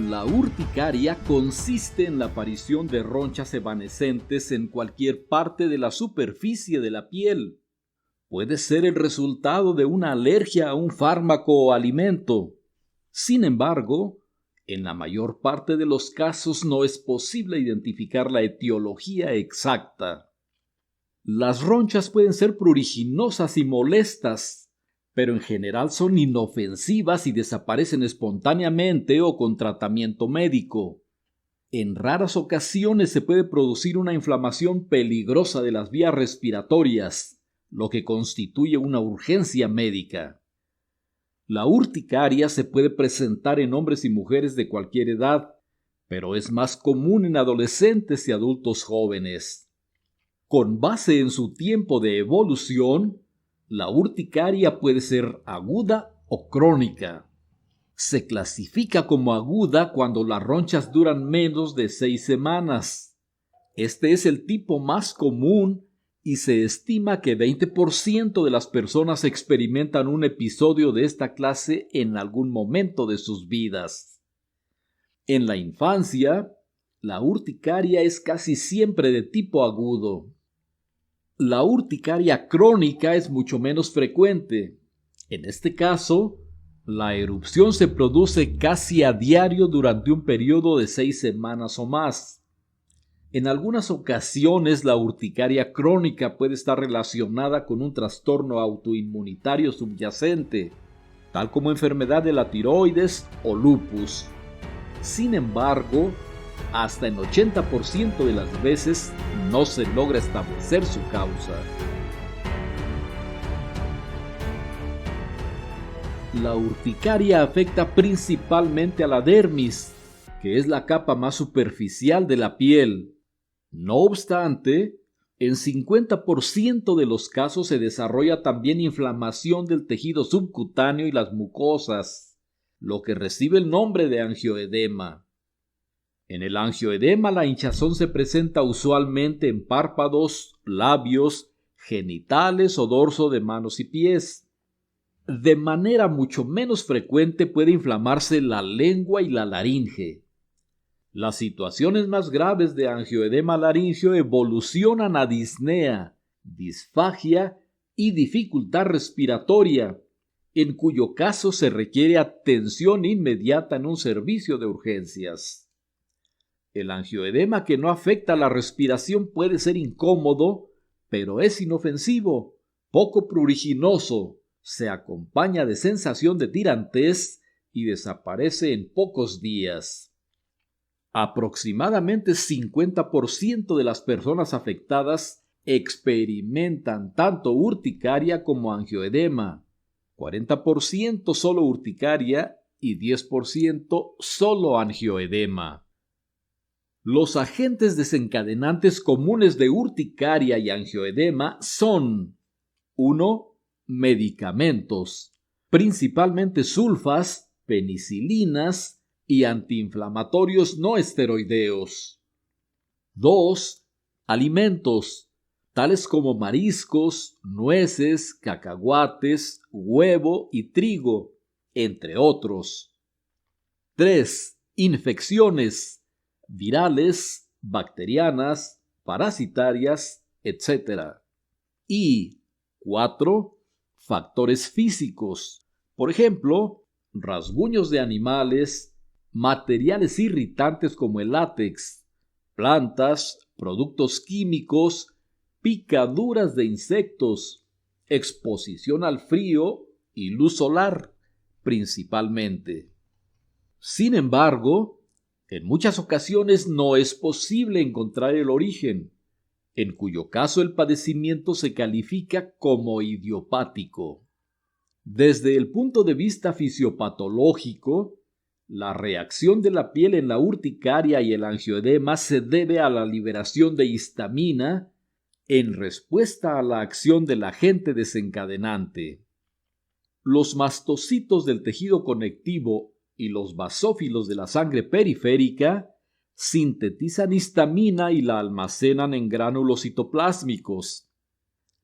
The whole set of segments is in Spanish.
La urticaria consiste en la aparición de ronchas evanescentes en cualquier parte de la superficie de la piel. Puede ser el resultado de una alergia a un fármaco o alimento. Sin embargo, en la mayor parte de los casos no es posible identificar la etiología exacta. Las ronchas pueden ser pruriginosas y molestas, pero en general son inofensivas y desaparecen espontáneamente o con tratamiento médico. En raras ocasiones se puede producir una inflamación peligrosa de las vías respiratorias, lo que constituye una urgencia médica. La urticaria se puede presentar en hombres y mujeres de cualquier edad, pero es más común en adolescentes y adultos jóvenes. Con base en su tiempo de evolución, la urticaria puede ser aguda o crónica. Se clasifica como aguda cuando las ronchas duran menos de 6 semanas. Este es el tipo más común y se estima que 20% de las personas experimentan un episodio de esta clase en algún momento de sus vidas. En la infancia, la urticaria es casi siempre de tipo agudo. La urticaria crónica es mucho menos frecuente. En este caso, la erupción se produce casi a diario durante un periodo de 6 semanas o más. En algunas ocasiones, la urticaria crónica puede estar relacionada con un trastorno autoinmunitario subyacente, tal como enfermedad de la tiroides o lupus. Sin embargo, hasta en 80% de las veces no se logra establecer su causa. La urticaria afecta principalmente a la dermis, que es la capa más superficial de la piel. No obstante, en 50% de los casos se desarrolla también inflamación del tejido subcutáneo y las mucosas, lo que recibe el nombre de angioedema. En el angioedema la hinchazón se presenta usualmente en párpados, labios, genitales o dorso de manos y pies. De manera mucho menos frecuente puede inflamarse la lengua y la laringe. Las situaciones más graves de angioedema laríngeo evolucionan a disnea, disfagia y dificultad respiratoria, en cuyo caso se requiere atención inmediata en un servicio de urgencias. El angioedema que no afecta la respiración puede ser incómodo, pero es inofensivo, poco pruriginoso, se acompaña de sensación de tirantez y desaparece en pocos días. Aproximadamente 50% de las personas afectadas experimentan tanto urticaria como angioedema, 40% solo urticaria y 10% solo angioedema. Los agentes desencadenantes comunes de urticaria y angioedema son 1. Medicamentos, principalmente sulfas, penicilinas y antiinflamatorios no esteroideos. 2. Alimentos, tales como mariscos, nueces, cacahuates, huevo y trigo, entre otros. 3. Infecciones, virales, bacterianas, parasitarias, etc. Y 4. Factores físicos, por ejemplo, rasguños de animales, materiales irritantes como el látex, plantas, productos químicos, picaduras de insectos, exposición al frío y luz solar, principalmente. Sin embargo, en muchas ocasiones no es posible encontrar el origen, en cuyo caso el padecimiento se califica como idiopático. Desde el punto de vista fisiopatológico, la reacción de la piel en la urticaria y el angioedema se debe a la liberación de histamina en respuesta a la acción del agente desencadenante. Los mastocitos del tejido conectivo y los basófilos de la sangre periférica sintetizan histamina y la almacenan en gránulos citoplásmicos.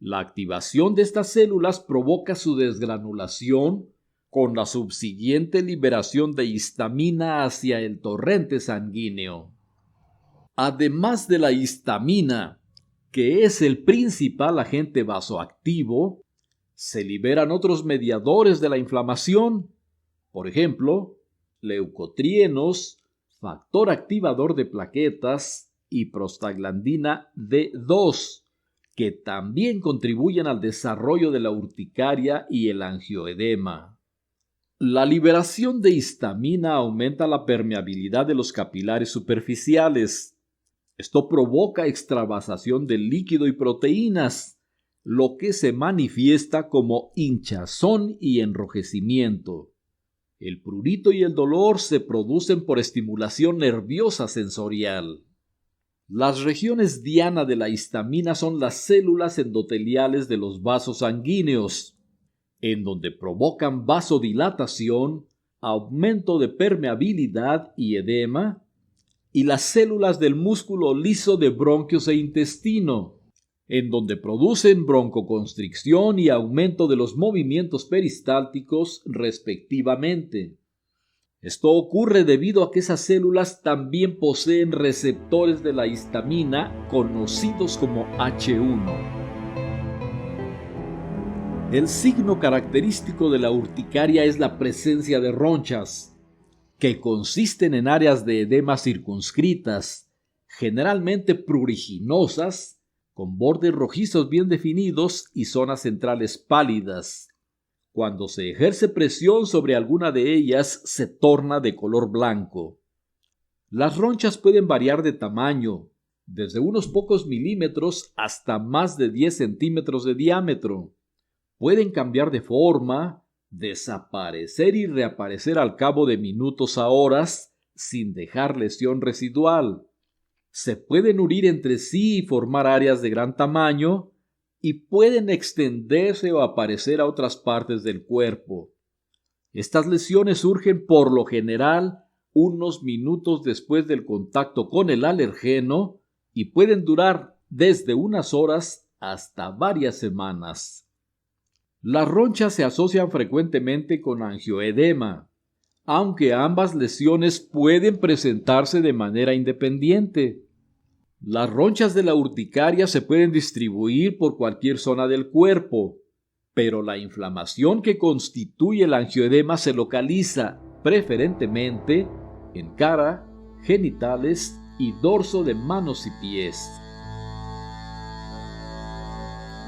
La activación de estas células provoca su desgranulación, con la subsiguiente liberación de histamina hacia el torrente sanguíneo. Además de la histamina, que es el principal agente vasoactivo, se liberan otros mediadores de la inflamación, por ejemplo, leucotrienos, factor activador de plaquetas y prostaglandina D2, que también contribuyen al desarrollo de la urticaria y el angioedema. La liberación de histamina aumenta la permeabilidad de los capilares superficiales. Esto provoca extravasación de líquido y proteínas, lo que se manifiesta como hinchazón y enrojecimiento. El prurito y el dolor se producen por estimulación nerviosa sensorial. Las regiones diana de la histamina son las células endoteliales de los vasos sanguíneos, en donde provocan vasodilatación, aumento de permeabilidad y edema, y las células del músculo liso de bronquios e intestino, en donde producen broncoconstricción y aumento de los movimientos peristálticos respectivamente. Esto ocurre debido a que esas células también poseen receptores de la histamina conocidos como H1. El signo característico de la urticaria es la presencia de ronchas, que consisten en áreas de edema circunscritas, generalmente pruriginosas, con bordes rojizos bien definidos y zonas centrales pálidas. Cuando se ejerce presión sobre alguna de ellas, se torna de color blanco. Las ronchas pueden variar de tamaño, desde unos pocos milímetros hasta más de 10 centímetros de diámetro. Pueden cambiar de forma, desaparecer y reaparecer al cabo de minutos a horas, sin dejar lesión residual. Se pueden unir entre sí y formar áreas de gran tamaño, y pueden extenderse o aparecer a otras partes del cuerpo. Estas lesiones surgen por lo general unos minutos después del contacto con el alergeno y pueden durar desde unas horas hasta varias semanas. Las ronchas se asocian frecuentemente con angioedema, aunque ambas lesiones pueden presentarse de manera independiente. Las ronchas de la urticaria se pueden distribuir por cualquier zona del cuerpo, pero la inflamación que constituye el angioedema se localiza preferentemente en cara, genitales y dorso de manos y pies.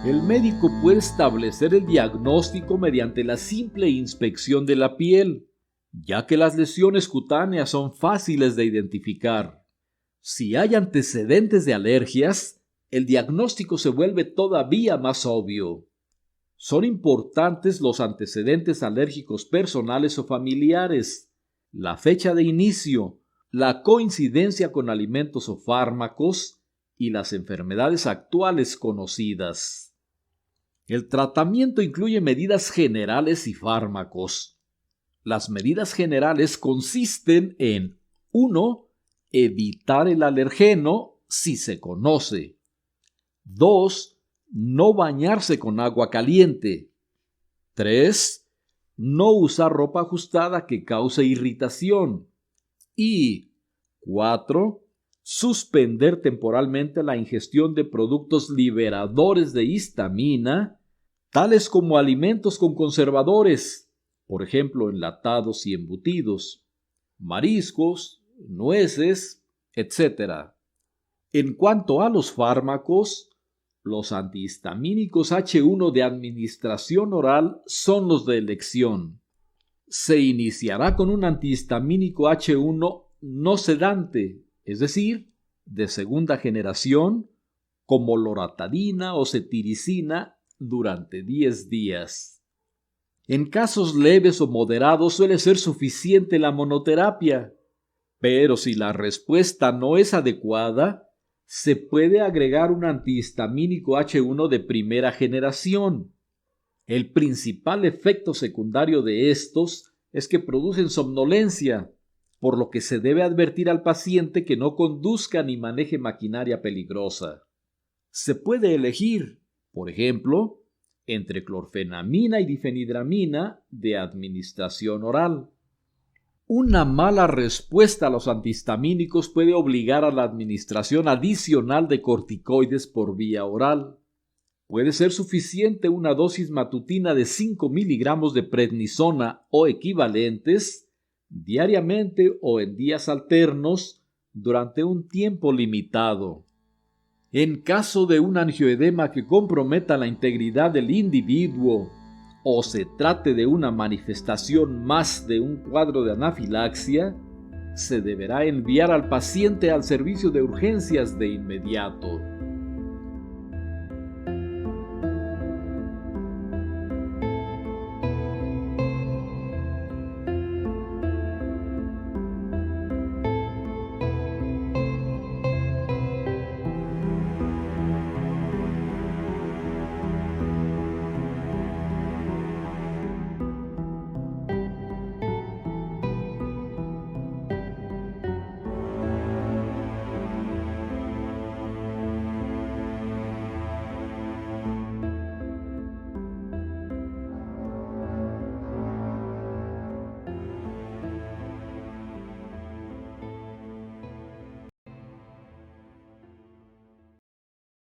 El médico puede establecer el diagnóstico mediante la simple inspección de la piel, ya que las lesiones cutáneas son fáciles de identificar. Si hay antecedentes de alergias, el diagnóstico se vuelve todavía más obvio. Son importantes los antecedentes alérgicos personales o familiares, la fecha de inicio, la coincidencia con alimentos o fármacos y las enfermedades actuales conocidas. El tratamiento incluye medidas generales y fármacos. Las medidas generales consisten en 1. Evitar el alergeno si se conoce. 2. No bañarse con agua caliente. 3. No usar ropa ajustada que cause irritación. Y 4. Suspender temporalmente la ingestión de productos liberadores de histamina, tales como alimentos con conservadores, por ejemplo, enlatados y embutidos, mariscos, nueces, etc. En cuanto a los fármacos, los antihistamínicos H1 de administración oral son los de elección. Se iniciará con un antihistamínico H1 no sedante, es decir, de segunda generación, como loratadina o cetiricina, durante 10 días. En casos leves o moderados suele ser suficiente la monoterapia, pero si la respuesta no es adecuada, se puede agregar un antihistamínico H1 de primera generación. El principal efecto secundario de estos es que producen somnolencia, por lo que se debe advertir al paciente que no conduzca ni maneje maquinaria peligrosa. Se puede elegir, por ejemplo, entre clorfenamina y difenhidramina de administración oral. Una mala respuesta a los antihistamínicos puede obligar a la administración adicional de corticoides por vía oral. Puede ser suficiente una dosis matutina de 5 miligramos de prednisona o equivalentes diariamente o en días alternos durante un tiempo limitado. En caso de un angioedema que comprometa la integridad del individuo o se trate de una manifestación más de un cuadro de anafilaxia, se deberá enviar al paciente al servicio de urgencias de inmediato.